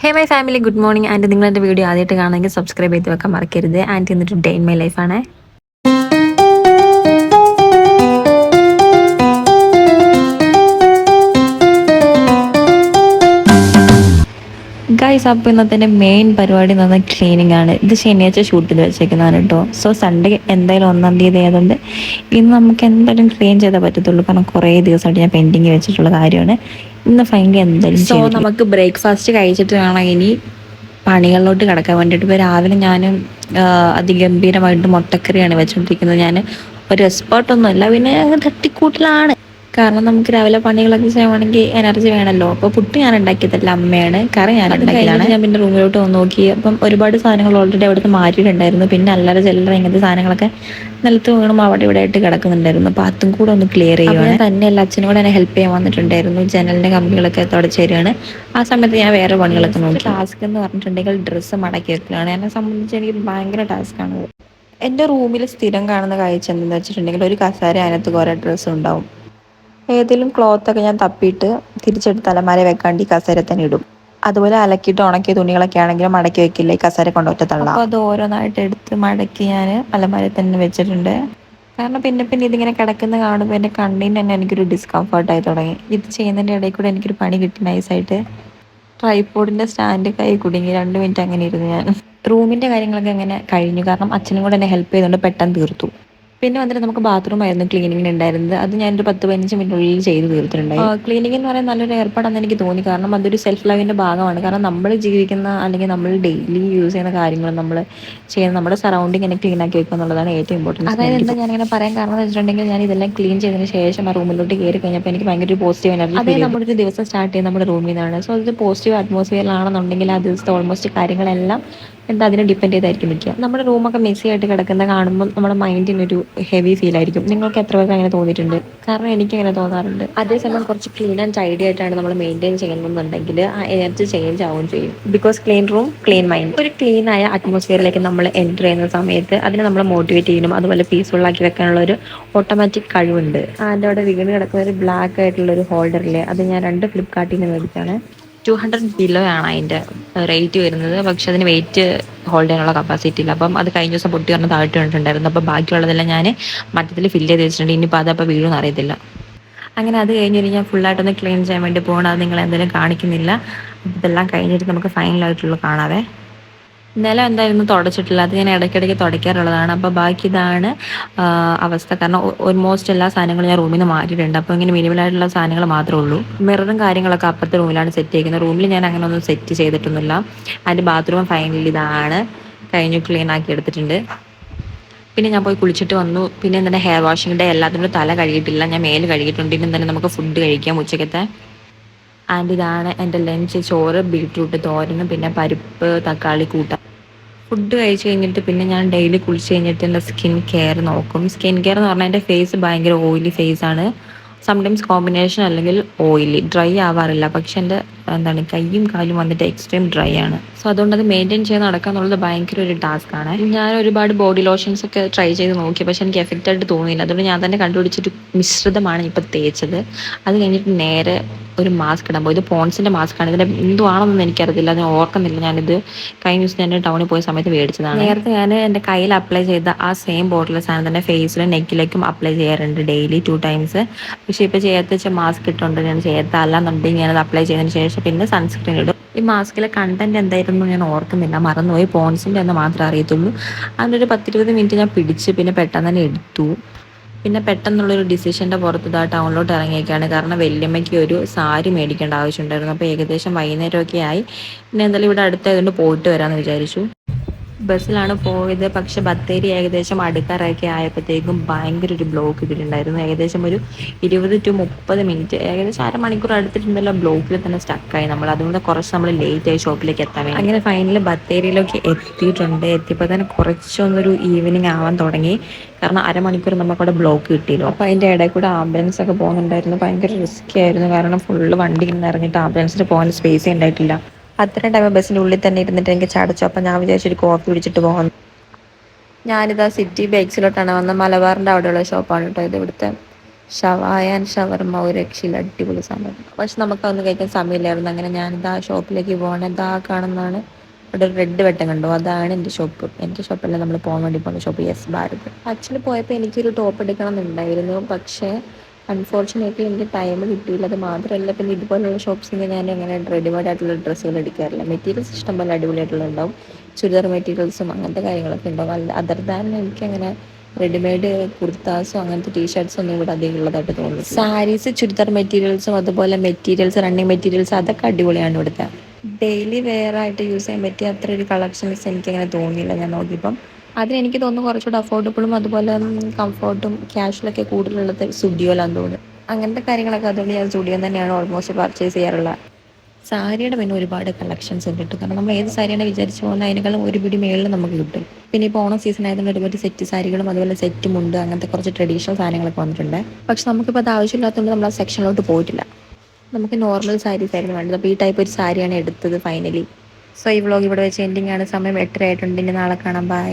Hey my family, good morning. And നിങ്ങൾ എൻ്റെ video ആദ്യമായിട്ട് കാണണമെങ്കിൽ സബ്സ്ക്രൈബ് ചെയ്ത് വെക്കാൻ മറക്കരുത്. ആൻഡ് എന്നിട്ട് ഡേ ഇൻ മൈ ലൈഫാണ്. ഗൈസ്, അപ്പോൾ ഇന്നത്തെ മെയിൻ പരിപാടി എന്ന് പറഞ്ഞാൽ ക്ലീനിങ് ആണ്. ഇത് ശനിയാഴ്ച ഷൂട്ട് ചെയ്ത് വെച്ചേക്കുന്നതാണ് കേട്ടോ. സോ സൺഡേ എന്തായാലും 1-ാം തീയതി ആയതുകൊണ്ട് ഇന്ന് നമുക്ക് എന്തായാലും ക്ലീൻ ചെയ്തേ പറ്റത്തുള്ളൂ. കാരണം കുറേ ദിവസമായിട്ട് ഞാൻ പെൻഡിങ് വെച്ചിട്ടുള്ള കാര്യമാണ്. ഇന്ന് ഫൈനലി എന്തായാലും നമുക്ക് ബ്രേക്ക്ഫാസ്റ്റ് കഴിച്ചിട്ട് വേണം ഇനി പണികളിലോട്ട് കിടക്കാൻ വേണ്ടിയിട്ട്. ഇപ്പോൾ രാവിലെ ഞാൻ അതിഗംഭീരമായിട്ട് മുട്ടക്കറിയാണ് വെച്ചുകൊണ്ടിരിക്കുന്നത്. ഞാൻ ഒരു എക്സ്പേർട്ടൊന്നുമല്ല, പിന്നെ തട്ടിക്കൂട്ടിലാണ്. കാരണം നമുക്ക് രാവിലെ പണികളൊക്കെ ചെയ്യുവാണെങ്കിൽ എനർജി വേണമല്ലോ. അപ്പോൾ പുട്ട് ഞാൻ ഉണ്ടാക്കിയതല്ല, അമ്മയാണ്. കറി ഞാൻ ഉണ്ടാക്കിയതാണ്. ഞാൻ പിന്നെ റൂമിലോട്ട് വന്ന് നോക്കി. അപ്പം ഒരുപാട് സാധനങ്ങൾ ഓൾറെഡി അവിടുത്തെ മാറ്റിയിട്ടുണ്ടായിരുന്നു. പിന്നെ അല്ലറ ചില്ലറ ഇങ്ങനത്തെ സാധനങ്ങളൊക്കെ നിലത്ത് വീണും അവിടെ ഇവിടെ ആയിട്ട് കിടക്കുന്നുണ്ടായിരുന്നു. അപ്പോൾ അതും കൂടെ ഒന്ന് ക്ലിയർ ചെയ്യുവാണ്. തന്നെയല്ല, അച്ഛനും കൂടെ എന്നെ ഹെൽപ്പ് ചെയ്യാൻ വന്നിട്ടുണ്ടായിരുന്നു. ജനലിൻ്റെ കമ്പികളൊക്കെ തുടച്ച് തരികയാണ്. ആ സമയത്ത് ഞാൻ വേറെ പണികളൊക്കെ നോക്കി. ടാസ്ക് എന്ന് പറഞ്ഞിട്ടുണ്ടെങ്കിൽ ഡ്രസ്സ് മടക്കി വെക്കലാണ്. എന്നെ സംബന്ധിച്ച് എനിക്ക് ഭയങ്കര ടാസ്ക്കാണ്. എൻ്റെ റൂമിൽ സ്ഥിരം കാണുന്ന കാഴ്ച എന്തെന്ന് വെച്ചിട്ടുണ്ടെങ്കിൽ ഒരു കസേര അതിനകത്ത് കുറേ ഡ്രസ്സ് ഉണ്ടാവും. ഏതെങ്കിലും ക്ലോത്തൊക്കെ ഞാൻ തപ്പിയിട്ട് തിരിച്ചെടുത്ത് അലമാര വെക്കാണ്ട് ഈ കസേര തന്നെ ഇടും. അതുപോലെ അലക്കിയിട്ട് ഉണക്കിയ തുണികളൊക്കെ ആണെങ്കിലും മടക്കി വെക്കില്ല, ഈ കസേര കൊണ്ടുപോയിട്ട് തള്ളാം. അപ്പോൾ അത് ഓരോന്നായിട്ട് എടുത്ത് മടക്കി ഞാൻ അലമാര തന്നെ വെച്ചിട്ടുണ്ട്. കാരണം പിന്നെ ഇതിങ്ങനെ കിടക്കുന്ന കാണുമ്പോൾ എൻ്റെ കണ്ണിന് തന്നെ എനിക്കൊരു ഡിസ്കംഫർട്ടായി തുടങ്ങി. ഇത് ചെയ്യുന്നതിൻ്റെ ഇടയിൽ കൂടെ എനിക്കൊരു പണി കിട്ടി നൈസായിട്ട്. ട്രൈപോഡിൻ്റെ സ്റ്റാൻഡ് കൈ കുടുങ്ങി. 2 മിനിറ്റ് അങ്ങനെ ഇരുന്നു ഞാൻ. റൂമിൻ്റെ കാര്യങ്ങളൊക്കെ അങ്ങനെ കഴിഞ്ഞു. കാരണം അച്ഛനും കൂടെ എന്നെ ഹെൽപ്പ് ചെയ്തുകൊണ്ട് പെട്ടെന്ന് തീർത്തു. പിന്നെ വന്നിട്ട് നമുക്ക് ബാത്റൂം ആയിരുന്നു ക്ലീനിങ്ങിന് ഉണ്ടായിരുന്നത്. അത് ഞാനൊരു 10-15 മിനിറ്റിനുള്ളിൽ ചെയ്ത് തീർത്തിട്ടുണ്ടായി. ക്ലീനിങ് എന്ന് പറയുന്നത് നല്ലൊരു ഏർപ്പാടാണെന്ന് എനിക്ക് തോന്നി. കാരണം അതൊരു സെൽഫ് ലവിൻ്റെ ഭാഗമാണ്. കാരണം നമ്മൾ ജീവിക്കുന്ന അല്ലെങ്കിൽ നമ്മൾ ഡെയിലി യൂസ് ചെയ്യുന്ന കാര്യങ്ങൾ നമ്മൾ ചെയ്യുന്ന നമ്മുടെ സറൗണ്ടിങ് എന്നെ ക്ലീൻ ആക്കി വെക്കുക എന്നുള്ളതാണ് ഏറ്റവും ഇമ്പോർട്ടൻറ്റ്. അതായത് എന്താ ഞാനിങ്ങനെ പറയാൻ കാരണം എന്ന് വെച്ചിട്ടുണ്ടെങ്കിൽ ഞാൻ ഇതെല്ലാം ക്ലീൻ ചെയ്തതിന് ശേഷം ആ റൂമിലോട്ട് കയറി കഴിഞ്ഞപ്പോൾ എനിക്ക് ഭയങ്കര ഒരു പോസിറ്റീവ് എനർജി. അതായത് നമ്മുടെ ഒരു ദിവസം സ്റ്റാർട്ട് ചെയ്യുന്നത് നമ്മുടെ റൂമിൽ നിന്നാണ്. സോ അതൊരു പോസിറ്റീവ് അറ്റ്മോസ്ഫിയറിലാണെന്നുണ്ടെങ്കിൽ ആ ദിവസത്തെ ഓൾമോസ്റ്റ് കാര്യങ്ങളെല്ലാം അതിനെ ഡിപ്പെൻഡ് ചെയ്തായിരിക്കും നിൽക്കുക. നമ്മുടെ റൂമൊക്കെ മെസ്സി ആയിട്ട് കിടക്കുന്ന കാണുമ്പോൾ നമ്മുടെ മൈൻഡിനൊരു ഹെവി ഫീൽ ആയിരിക്കും. നിങ്ങൾക്ക് എത്ര പേർക്ക് അങ്ങനെ തോന്നിയിട്ടുണ്ട്? കാരണം എനിക്ക് അങ്ങനെ തോന്നാറുണ്ട്. അതേസമയം കുറച്ച് ക്ലീൻ ആൻഡ് ടൈഡി ആയിട്ടാണ് നമ്മൾ മെയിൻറ്റെയിൻ ചെയ്യുന്നുണ്ടെങ്കിൽ ആ എനർജി ചേഞ്ച് ആവുകയും ചെയ്യും. Because clean room clean mind. ഒരു ക്ലീൻ ആയ അറ്റ്മോസ്ഫിയറിലേക്ക് നമ്മൾ എൻ്റർ ചെയ്യുന്ന സമയത്ത് അതിനെ നമ്മൾ മോട്ടിവേറ്റ് ചെയ്യണം. അതുപോലെ പീസ്ഫുൾ ആക്കി വെക്കാനുള്ള ഒരു ഓട്ടോമാറ്റിക് കഴിവുണ്ട്. അതിൻ്റെ അവിടെ വീണ് കിടക്കുന്ന ഒരു ബ്ലാക്ക് ആയിട്ടുള്ള ഒരു ഹോൾഡറില്ലേ, അത് ഞാൻ 2 ഫ്ലിപ്കാർട്ടിൽ നിന്ന് മേടിച്ചാണ്. 200 കിലോ ആണ് അതിൻ്റെ റേറ്റ് വരുന്നത്. പക്ഷെ അതിന് വെയിറ്റ് ഹോൾഡ് ചെയ്യാനുള്ള കപ്പാസിറ്റി ഇല്ല. അപ്പം അത് കഴിഞ്ഞ ദിവസം പൊട്ടി പറഞ്ഞ് താഴ്ത്തി വന്നിട്ടുണ്ടായിരുന്നു. അപ്പോൾ ബാക്കിയുള്ളതെല്ലാം ഞാൻ മറ്റത്തിൽ ഫില്ല് ചെയ്ത് വെച്ചിട്ടുണ്ട്. ഇനിയിപ്പോൾ അതപ്പോൾ വീഴുമെന്ന് അറിയത്തില്ല. അങ്ങനെ അത് കഴിഞ്ഞ് ഞാൻ ഫുള്ളായിട്ടൊന്ന് ക്ലീൻ ചെയ്യാൻ വേണ്ടി പോകണം. അത് നിങ്ങൾ എന്തെങ്കിലും കാണിക്കുന്നില്ല. ഇതെല്ലാം കഴിഞ്ഞിട്ട് നമുക്ക് ഫൈനലായിട്ടുള്ള കാണാവേ. നിലം എന്തായിരുന്നു തുടച്ചിട്ടില്ല, അത് ഞാൻ ഇടയ്ക്കിടയ്ക്ക് തുടയ്ക്കാറുള്ളതാണ്. അപ്പോൾ ബാക്കി ഇതാണ് അവസ്ഥ. കാരണം ഓൾമോസ്റ്റ് എല്ലാ സാധനങ്ങളും ഞാൻ റൂമിൽ നിന്ന് മാറ്റിയിട്ടുണ്ട്. അപ്പോൾ ഇങ്ങനെ മിനിമലായിട്ടുള്ള സാധനങ്ങൾ മാത്രമേ ഉള്ളൂ. മിററും കാര്യങ്ങളൊക്കെ അപ്പുറത്തെ റൂമിലാണ് സെറ്റ് ചെയ്യുന്നത്. റൂമിൽ ഞാൻ അങ്ങനെ ഒന്നും സെറ്റ് ചെയ്തിട്ടൊന്നുമില്ല. അതിൻ്റെ ബാത്റൂം ഫൈനലി ഇതാണ് കഴിഞ്ഞു, ക്ലീൻ ആക്കി എടുത്തിട്ടുണ്ട്. പിന്നെ ഞാൻ പോയി കുളിച്ചിട്ട് വന്നു. പിന്നെ എന്താണ് ഹെയർ വാഷിങ്ങിൻ്റെ എല്ലാത്തിനും തല കഴുകിയിട്ടില്ല, ഞാൻ മേല് കഴുകിയിട്ടുണ്ട്. ഇനി തന്നെ നമുക്ക് ഫുഡ് കഴിക്കാം ഉച്ചക്കത്തെ. ആൻഡ് ഇതാണ് എൻ്റെ ലഞ്ച്. ചോറ്, ബീട്രൂട്ട് തോരനും പിന്നെ പരിപ്പ് തക്കാളി കൂട്ടാൻ. ഫുഡ് കഴിച്ച് കഴിഞ്ഞിട്ട് പിന്നെ ഞാൻ ഡെയിലി കുളിച്ച് കഴിഞ്ഞിട്ട് എൻ്റെ സ്കിൻ കെയർ നോക്കും. സ്കിൻ കെയർ എന്ന് പറഞ്ഞാൽ എൻ്റെ ഫേസ് ഭയങ്കര ഓയിലി ഫേസാണ്. സംടൈംസ് കോമ്പിനേഷൻ അല്ലെങ്കിൽ ഓയിലി, ഡ്രൈ ആവാറില്ല. പക്ഷെ എൻ്റെ കയ്യും കാലും വന്നിട്ട് എക്സ്ട്രീം ഡ്രൈ ആണ്. സോ അതുകൊണ്ട് അത് മെയിൻറ്റെയിൻ ചെയ്ത് നടക്കുക എന്നുള്ളത് ഭയങ്കര ഒരു ടാസ്ക് ആണ്. ഞാൻ ഒരുപാട് ബോഡി ലോഷൻസ് ഒക്കെ ട്രൈ ചെയ്ത് നോക്കി, പക്ഷെ എനിക്ക് എഫക്റ്റ് ആയിട്ട് തോന്നിയില്ല. അതുകൊണ്ട് ഞാൻ തന്നെ കണ്ടുപിടിച്ചൊരു മിശ്രിതമാണ് ഇപ്പോൾ തേച്ചത്. അത് കഴിഞ്ഞിട്ട് നേരെ ഒരു മാസ്ക് ഇടാൻ പോയി. ഇത് പോൺസിൻ്റെ മാസ്കാണ്. ഇതിൻ്റെ എന്തുവാണെന്നൊന്നും എനിക്കറിയത്തില്ല, ഞാൻ ഓർക്കുന്നില്ല. ഞാനിത് കഴിഞ്ഞ ദിവസം ഞാൻ ടൗണിൽ പോയ സമയത്ത് മേടിച്ചതാണ്. നേരത്തെ ഞാൻ എൻ്റെ കയ്യിൽ അപ്ലൈ ചെയ്ത ആ സെയിം ബോട്ടിലെ സാധനം തന്നെ ഫേസിലും നെക്കിലേക്കും അപ്ലൈ ചെയ്യാറുണ്ട് ഡെയിലി 2 ടൈംസ്. പക്ഷേ ഇപ്പോൾ ചെയ്യാത്ത വെച്ചാൽ മാസ്ക് ഇട്ടുകൊണ്ട് ഞാൻ അല്ലാന്നുണ്ടെങ്കിൽ ഞാനത് അപ്ലൈ ചെയ്തതിന് ശേഷം പിന്നെ സൺസ്ക്രീൻ ഇടും. ഈ മാസ്കിലെ കണ്ടന്റ് എന്തായിരുന്നു ഞാൻ ഓർക്കുന്നില്ല, മറന്നുപോയി. പോൺസിൻ്റെ എന്ന് മാത്രമേ അറിയത്തുള്ളൂ. അതിൻ്റെ ഒരു 10-20 മിനിറ്റ് ഞാൻ പിടിച്ച് പിന്നെ പെട്ടെന്ന് തന്നെ എടുത്തു. പിന്നെ പെട്ടെന്നുള്ളൊരു ഡിസിഷൻ്റെ പുറത്ത് ടൗണിലോട്ട് ഇറങ്ങിയേക്കാണ്. കാരണം വല്യമ്മയ്ക്ക് ഒരു സാരി മേടിക്കേണ്ട ആവശ്യമുണ്ടായിരുന്നു. അപ്പോൾ ഏകദേശം വൈകുന്നേരമൊക്കെ ആയി. പിന്നെ എന്തായാലും ഇവിടെ അടുത്തായതുകൊണ്ട് പോയിട്ട് വരാമെന്ന് വിചാരിച്ചു. ബസ്സിലാണ് പോയത്. പക്ഷെ ബത്തേരി ഏകദേശം അടുക്കാറൊക്കെ ആയപ്പോഴത്തേക്കും ഭയങ്കര ഒരു ബ്ലോക്ക് ഇട്ടിട്ടുണ്ടായിരുന്നു. ഏകദേശം ഒരു 20-30 മിനിറ്റ്, ഏകദേശം അരമണിക്കൂർ അടുത്തിട്ടുണ്ടല്ലോ ബ്ലോക്കിൽ തന്നെ സ്റ്റക്കായി നമ്മൾ. അതുകൊണ്ട് കുറച്ച് നമ്മൾ ലേറ്റായി ഷോപ്പിലേക്ക് എത്താൻ വേണ്ടി. അങ്ങനെ ഫൈനലി ബത്തേരിയിലേക്ക് എത്തിയിട്ടുണ്ട്. എത്തിയപ്പോൾ തന്നെ കുറച്ചൊന്നൊരു ഈവനിങ് ആവാൻ തുടങ്ങി. കാരണം അരമണിക്കൂർ നമുക്കവിടെ ബ്ലോക്ക് കിട്ടിയല്ലോ. അപ്പോൾ അതിൻ്റെ ഇടയിൽ കൂടെ ആംബുലൻസ് ഒക്കെ പോകുന്നുണ്ടായിരുന്നു. ഭയങ്കര റിസ്കി ആയിരുന്നു. കാരണം ഫുള്ള് വണ്ടി ഇങ്ങനെ ഇറങ്ങിയിട്ട് ആംബുലൻസിന് പോകാൻ സ്പേസേ ഉണ്ടായിട്ടില്ല. അത്രയും ടൈം ബസ്സിൻ്റെ ഉള്ളിൽ തന്നെ ഇരുന്നിട്ട് എനിക്ക് ചടച്ചു. അപ്പം ഞാൻ വിചാരിച്ചൊരു കോഫി പിടിച്ചിട്ട് പോകാം. ഞാനിതാ സിറ്റി ബേക്സിലോട്ടാണ് വന്നത്. മലബാറിൻ്റെ അവിടെയുള്ള ഷോപ്പാണ് കേട്ടോ ഇത്. ഇവിടുത്തെ ഷവായ ആൻഡ് ഷവർമ്മ ഒരു രക്ഷയില്ല, അടിപൊളി സാധനം. പക്ഷെ നമുക്കതൊന്നും കഴിക്കാൻ സമയമില്ലായിരുന്നു. അങ്ങനെ ഞാനിതാ ഷോപ്പിലേക്ക് പോകണം. ഇതാ കാണുന്നതാണ് അവിടെ ഒരു റെഡ് വെട്ടം കണ്ടോ, അതാണ് എൻ്റെ ഷോപ്പ്. എൻ്റെ ഷോപ്പല്ല നമ്മൾ പോകാൻ വേണ്ടി പോകുന്ന ഷോപ്പ്, യെസ് ഭാരത്. ആക്ച്വലി പോയപ്പോൾ എനിക്കൊരു ടോപ്പ് എടുക്കണം എന്നുണ്ടായിരുന്നു, പക്ഷേ അൺഫോർച്ചുനേറ്റ്ലി എനിക്ക് ടൈം കിട്ടിയില്ല. അത് മാത്രമല്ല, പിന്നെ ഇതുപോലുള്ള ഷോപ്സിൽ നിന്ന് ഞാൻ അങ്ങനെ റെഡിമെയ്ഡ് ആയിട്ടുള്ള ഡ്രസ്സുകൾ എടുക്കാറില്ല. മെറ്റീരിയൽസ് ഇഷ്ടംപോലെ അടിപൊളിയായിട്ടുള്ള ഉണ്ടാവും, ചുരിദാർ മെറ്റീരിയൽസും അങ്ങനത്തെ കാര്യങ്ങളൊക്കെ ഉണ്ടാവും. അല്ല അതർ ദാൻ എനിക്കങ്ങനെ റെഡിമെയ്ഡ് കുർത്താസും അങ്ങനത്തെ ടീഷർട്ട്സും ഒന്നും ഇവിടെ അധികം ഉള്ളതായിട്ട് തോന്നുന്നു. സാരീസ്, ചുരിദാർ മെറ്റീരിയൽസും അതുപോലെ മെറ്റീരിയൽസ്, റണ്ണിങ് മെറ്റീരിയൽസ് അതൊക്കെ അടിപൊളിയാണ് ഇവിടുത്തെ. ഡെയിലി വെയർ ആയിട്ട് യൂസ് ചെയ്യാൻ പറ്റിയ അത്ര ഒരു കളക്ഷൻസ് എനിക്കങ്ങനെ തോന്നിയില്ല ഞാൻ നോക്കിയപ്പം. അതിനെനിക്ക് തോന്നുന്നു കുറച്ചുകൂടെ അഫോർഡബിളും അതുപോലെ കംഫർട്ടും ക്യാഷ്വലൊക്കെ കൂടുതലുള്ളത് സ്റ്റുഡിയോയിലാന്ന് തോന്നുന്നു. അങ്ങനത്തെ കാര്യങ്ങളൊക്കെ അതുകൊണ്ട് ഞാൻ സ്റ്റുഡിയോ തന്നെയാണ് ഓൾമോസ്റ്റ് പർച്ചേസ് ചെയ്യാറുള്ളത്. സാരിയുടെ പിന്നെ ഒരുപാട് കളക്ഷൻസ് ഉണ്ട് കേട്ടോ. കാരണം നമ്മൾ ഏത് സാരിയാണ് വിചാരിച്ചു പോകുന്നത് അതിനേക്കാളും ഒരു പിടി മേളിൽ നമുക്ക് കിട്ടും. പിന്നെ ഇപ്പോൾ ഓണം സീസൺ ആയതുകൊണ്ട് ഒരുപാട് സെറ്റ് സാരികളും അതുപോലെ സെറ്റും ഉണ്ട്, അങ്ങനത്തെ കുറച്ച് ട്രഡീഷണൽ സാധനങ്ങളൊക്കെ വന്നിട്ടുണ്ട്. പക്ഷെ നമുക്കിപ്പോൾ അത് ആവശ്യമില്ലാത്തതുകൊണ്ട് നമ്മൾ ആ സെക്ഷനിലോട്ട് പോയിട്ടില്ല. നമുക്ക് നോർമൽ സാരീസ് ആയിരുന്നു വേണ്ടത്. അപ്പോൾ ഈ ടൈപ്പ് ഒരു സാരിയാണ് എടുത്തത് ഫൈനലി. സോ ഈ വ്ളോഗ് ഇവിടെ വെച്ച് എൻഡിങ് ആണ്. സമയം 8:30 ആയിട്ടുണ്ട്. ഇനി നാളെ കാണാം. ബൈ.